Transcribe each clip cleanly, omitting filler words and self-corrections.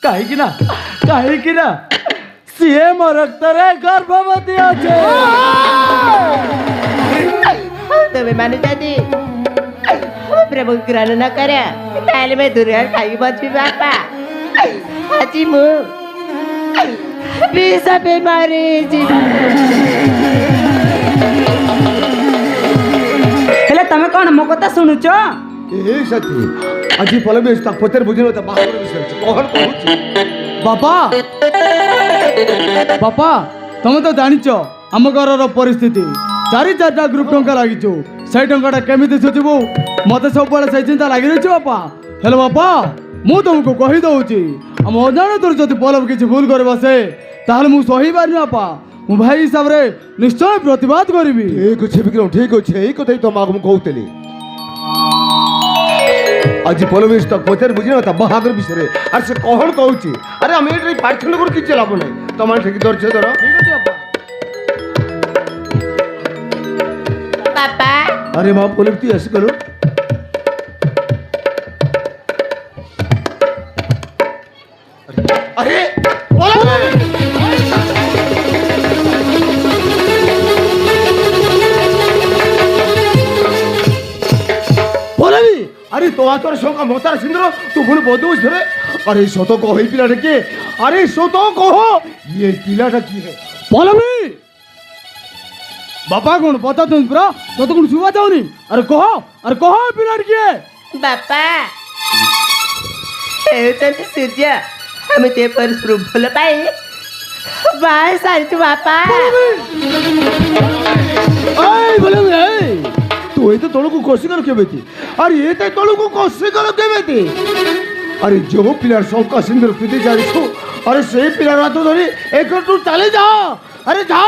कहीं ना सीए मो रक्तरे गर्भवती अच्छे तुम्हें मानु जाती प्रभु ग्रहण न करे ताले में दुर्गा खाई बची बापा आजी मु विष बीमारी हेले तमे कौन मो कथा शुणुच ए सती আজি পলবেশ তা পতের বুঝিনো তা বাহার বিষয় কোন কହୁଛି बापा बापा तुम तो जानिच आम घर परिस्थिति 4-4 ग्रुप टंका लगी से टाटा केमी सुझबू मत सब से चिंता लगी रही बापा हेलो बापा मु तुमको कही दौची आम अजाण तोर जब पलब किसी भूल कर बसे ताहले मु सही पारि बापा मु भाई हिसाब रे निश्चय प्रतिवाद करी ठीक अच्छे विक्रम ठीक अच्छे यही कथा तो मागम कहूली आज पलवेश तक पचार बुझे ना बाहागर विषय अरे से कौन कहूँ अरे आम ये पाठन कर किसी लाभ ना तुम ठीक धरछ धर बापा अरे माँ पलव तु आस करो अरे पलवी अरे तो आचर शोका मोतार सिंदर तू पुणी बदौस धरे अरे सत कह पिलाटा किए अरे सत कह ये पिलाटा किए पलवी बापा कौन पता तुम पूरा तो कौन सुबह जाऊनी अरे कह पिला किए बापा हेउचंती सूर्य हम ते पर भूल पाई बाय सारी बापा आई बोले तू ये तो तोड़ को कोशिश कर के बेटी अरे ये तो तोड़ को कोशिश कर के बेटी अरे जो पिलार शौका सिंदूर पीते जा रही छो अरे से पिलार हाथ धरी एक तू चले जा अरे जा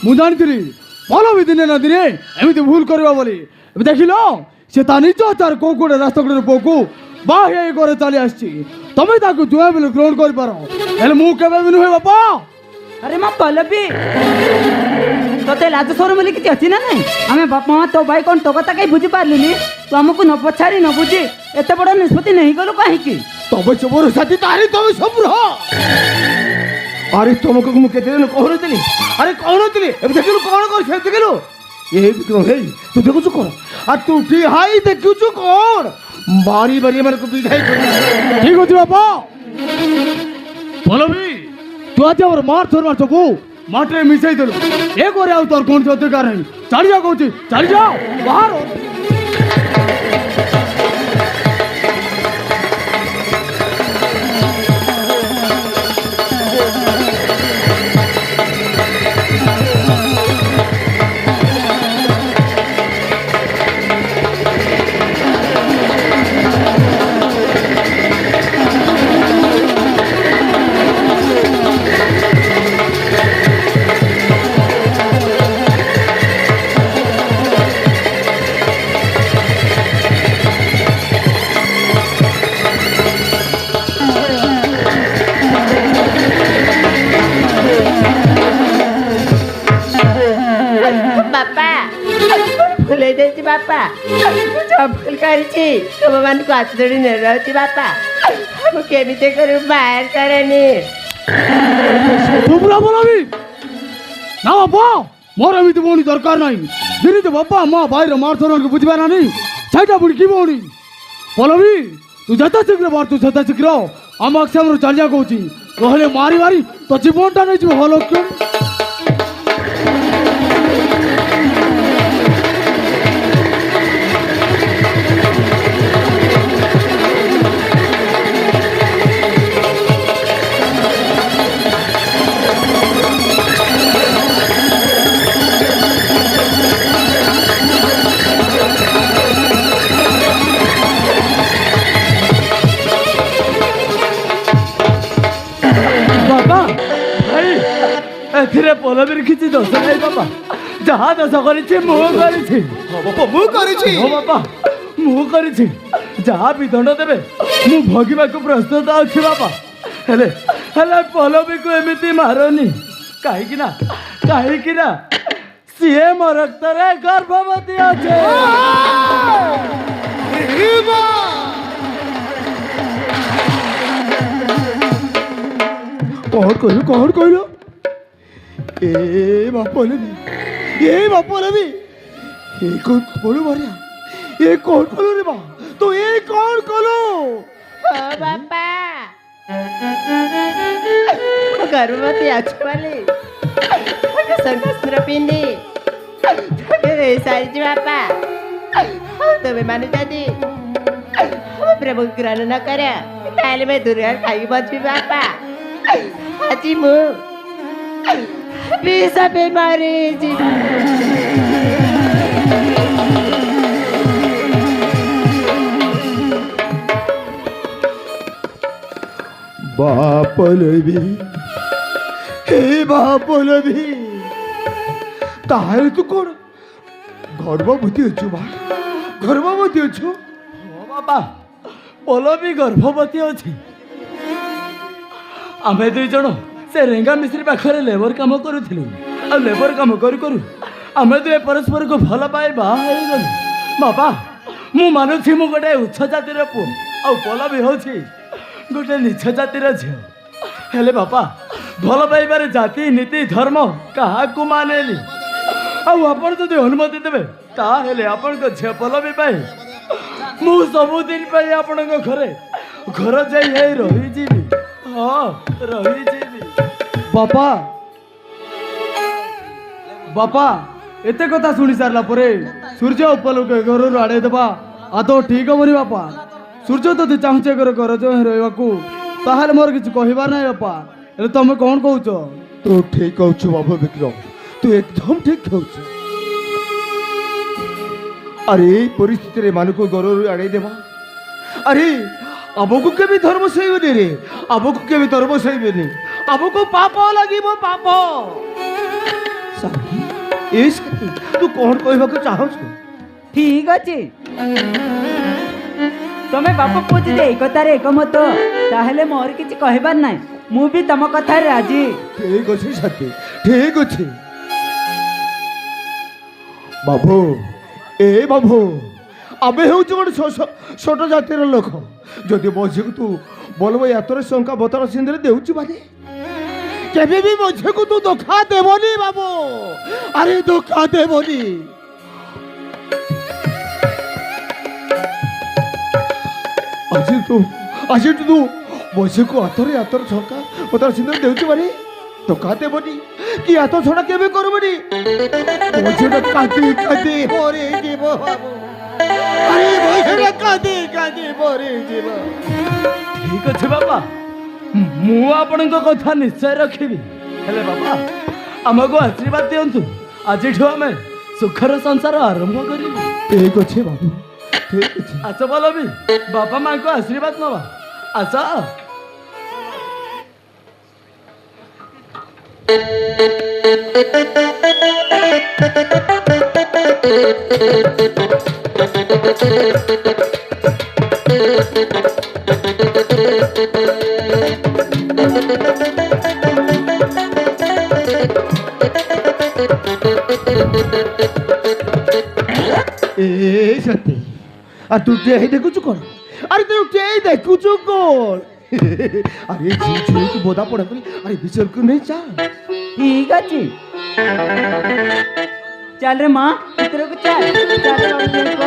ମୁଁ ଜାଣିଥିଲି ଭଲ ବି ଦିନେ ନା ଦିନେ ଏମିତି ଭୁଲ କରିବା ବୋଲି ଏବେ ଦେଖିଲ ସେ ତା ନିଜ ତାର କୋଉ କୋଟେ ରାସ୍ତା କୋଟେ ପୁଅକୁ ବାହା ହେଇ ଘରେ ଚାଲି ଆସିଛି ତମେ ତାକୁ ଜୁଆ ବୋଲି ଗ୍ରହଣ କରିପାର ହେଲେ ମୁଁ କେବେ ବି ନୁହେଁ ବାପା अरे माँ पल्लवी तोते लाज शरम बोली किसी अच्छी ना नहीं आम बापा माँ तो भाई कौन तो कथा कहीं बुझी पार्लुनि तू आमको न पछाड़ी न बुझी एत बड़ निष्पत्ति नहीं गलु कहीं तबे सबरो साथी तारी तबे सब रह अरे तुमको मु केते दिन कहनतली अरे कहनतली अब देखिलु कौन कर से देखिलु ए विक्रम हे तू देखु कौन आ तू ठी हाई देखु कौन बारी बारी मन को बिठाई कर ठीक होती बापा पलवी तू आज और मार थोर मार चकू माटे मिसाई देलु ए करे आउ तोर कोन अधिकार है चली जा कहूची चली जा बाहर बापा भूल कर तुम मान को हाथ जोड़ी नहीं रही बापा केमी करू बाहर करेनी ना बापा मोर एमती भौणी दरकार ना दिनी तो बापा माँ भाई मार थोर बुझे ना सहीटा पुणी कि भौणी पलवी तू जता शीघ्र बाहर तू जता शीघ्र आम आम चल जा कहूँ कहले मारी मारी तो जीवनटा नहीं हल क्यों ଏଥିରେ ପଲବୀର କିଛି ଦୋଷ ନାହିଁ ବାପା। ଯାହା ଦୋଷ କରିଛି ମୁଁ କରିଛି। ବାପା ମୁଁ କରିଛି। ହଁ ବାପା ମୁଁ କରିଛି। ଯାହା ବିଦଣ୍ଡ ଦେବେ ମୁଁ ଭୋଗିବାକୁ ପ୍ରସ୍ତୁତ ଅଛି ବାପା। ହେଲେ ହେଲେ ପଲବୀକୁ ଏମିତି ମାରନି। କାହିଁକି ନା ସିଏ ମୋ ରକ୍ତରେ ଗର୍ଭବତୀ ଅଛି। କଣ କହିଲ? ଏ ବାପଲବି ଏ କଣ କଲୁ ମାରିଆ? ଏ କଣ କଲୁ ରେ ବା? ତୁ ଏ କଣ କଲୁ? ହଁ ବାପା ଗର୍ଭବତୀ ଅଛି ବୋଲି ଶଙ୍ଖସ୍ତ୍ର ପିନ୍ଧି ସାରିଛି ବାପା। ତମେ ମାନୁଛନ୍ତି ପ୍ରଭୁ ଗ୍ରହଣ ନ କର ତାହେଲେ ମୁଁ ଦୁର୍ଗା ଖାଇକି ବଞ୍ଚିବି ବାପା। ଆଜି ମୁଁ ବିଷ ବେମାରୀ ଯିବି। ବାପଲବି ହେ ବାପଲବି ତାହେଲେ ତୁ କଣ ଗର୍ଭବତୀ ଅଛୁ? ଗର୍ଭବତୀ ଅଛୁ? ହଁ ବାପା ପଲବୀ ଗର୍ଭବତୀ ଅଛି। ଆମେ ଦୁଇ ଜଣ ସେ ରେଙ୍ଗା ମିସ୍ତ୍ରୀ ପାଖରେ ଲେବର କାମ କରୁଥିଲୁ। ଆଉ ଲେବର କାମ କରୁ କରୁ ଆମେ ଦୁଇ ପରସ୍ପରକୁ ଭଲ ପାଇ ବାହା ହେଇଗଲୁ। ବାପା ମୁଁ ମାନୁଛି ମୁଁ ଗୋଟେ ଉଚ୍ଚ ଜାତିର ପୁଅ ଆଉ ପଲବୀ ହେଉଛି ଗୋଟେ ନିଚ୍ଚ ଜାତିର ଝିଅ। ହେଲେ ବାପା ଭଲ ପାଇବାରେ ଜାତି ନୀତି ଧର୍ମ କାହାକୁ ମାନେନି। ଆଉ ଆପଣ ଯଦି ଅନୁମତି ଦେବେ ତାହେଲେ ଆପଣଙ୍କ ଝିଅ ପଲବୀ ପାଇଁ ମୁଁ ସବୁଦିନ ପାଇଁ ଆପଣଙ୍କ ଘର ଯାଇ ରହିଯିବି। ହଁ ରହିଯିବି। ବାପା ଏତେ କଥା ଶୁଣି ସାରିଲା ପରେ ସୂର୍ଯ୍ୟ ଉପଲକୁ ଘରରୁ ଆଡ଼େଇ ଦେବା ଆଦୌ ଠିକ ହବନି ବାପା। ସୂର୍ଯ୍ୟ ଯଦି ଚାହୁଁଛେ ଘର ଯାଇ ରହିବାକୁ ତାହେଲେ ମୋର କିଛି କହିବାର ନାହିଁ ବାପା। ହେଲେ ତମେ କଣ କହୁଛ? ତୁ ଠିକ କହୁଛୁ ବାବୁ ବିକ୍ରମ, ତୁ ଏକଦମ ଠିକ କହୁଛୁ। ଆରେ এই ପରିସ୍ଥିତିରେ ମାନଙ୍କୁ ଘରରୁ ଆଡ଼େଇ ଦେବା। ଆରେ ଆମକୁ କେବେ ଧର୍ମ ସହିବନି ରେ, ଆମକୁ କେବେ ଧର୍ମ ସହିବନି। ଆମକୁ ପାପ ଲାଗିବ ପାପ। ସାଥୀ ଏ ସାଥୀ ତୁ କଣ କହିବାକୁ ଚାହୁଁଛୁ? ଠିକ ଅଛି ତମେ ବାପ ପୁଅ ଯଦି ଏଇ କଥାରେ ଏକମତ ତାହେଲେ ମୋର କିଛି କହିବାର ନାହିଁ। ମୁଁ ବି ତମ କଥାରେ ରାଜି। ଠିକ ଅଛି ସାଥୀ ଠିକ ଅଛି। ବାବୁ ବାବୁ ଆମେ ହେଉଛୁ ଗୋଟେ ଛୋଟ ଜାତିର ଲୋକ। ଯଦି ମଝିକୁ ତୁ ବଲବ ୟାତର ଶଙ୍କା ବତର ସିନ୍ଧରେ ଦେଉଛୁ ମାନେ କେବେ ବି ମଝିକୁ ତୁ ଧୋକା ଦେବନି ବାବୁ। ଆରେ ଧୋକା ଦେବନି। ଆଜି ତୁ ମଝିକୁ ହାତର ଶଙ୍କା ବତର ସିନ୍ଧରେ ଦେଉଛୁ ମାନେ ଧୋକା ଦେବନି କି ହାତ ଛଡ଼ା କେବେ କରିବନି। ମଝିଟା କାନ୍ଦି କାନ୍ଦି ମରି ଯିବ ବାବୁ। ଆରେ ମଝିଟା କାନ୍ଦି କାନ୍ଦି ମରି ଯିବ। ଠିକ ଅଛି ବାପା ମୁଁ ଆପଣଙ୍କ କଥା ନିଶ୍ଚୟ ରଖିବି। ହେଲେ ବାପା ଆମକୁ ଆଶୀର୍ବାଦ ଦିଅନ୍ତୁ। ଆଜିଠୁ ଆମେ ସୁଖର ସଂସାର ଆରମ୍ଭ କରିବୁ। ଠିକ ଅଛି ବାବୁ ଠିକ ଅଛି। ଆସ ପଲବୀ ବାପା ମାଙ୍କୁ ଆଶୀର୍ବାଦ ନବା। ଆସ। ए सत्य আর তুই টেই দেখুଛୁ কোন? আরে তুই টেই দেখুଛୁ কোন? আরে ঝিঝি বোদা পড়া করি আরে বিচরକୁ নেই চা। ठीक अच्छी चल रे माँ इतने को चल चल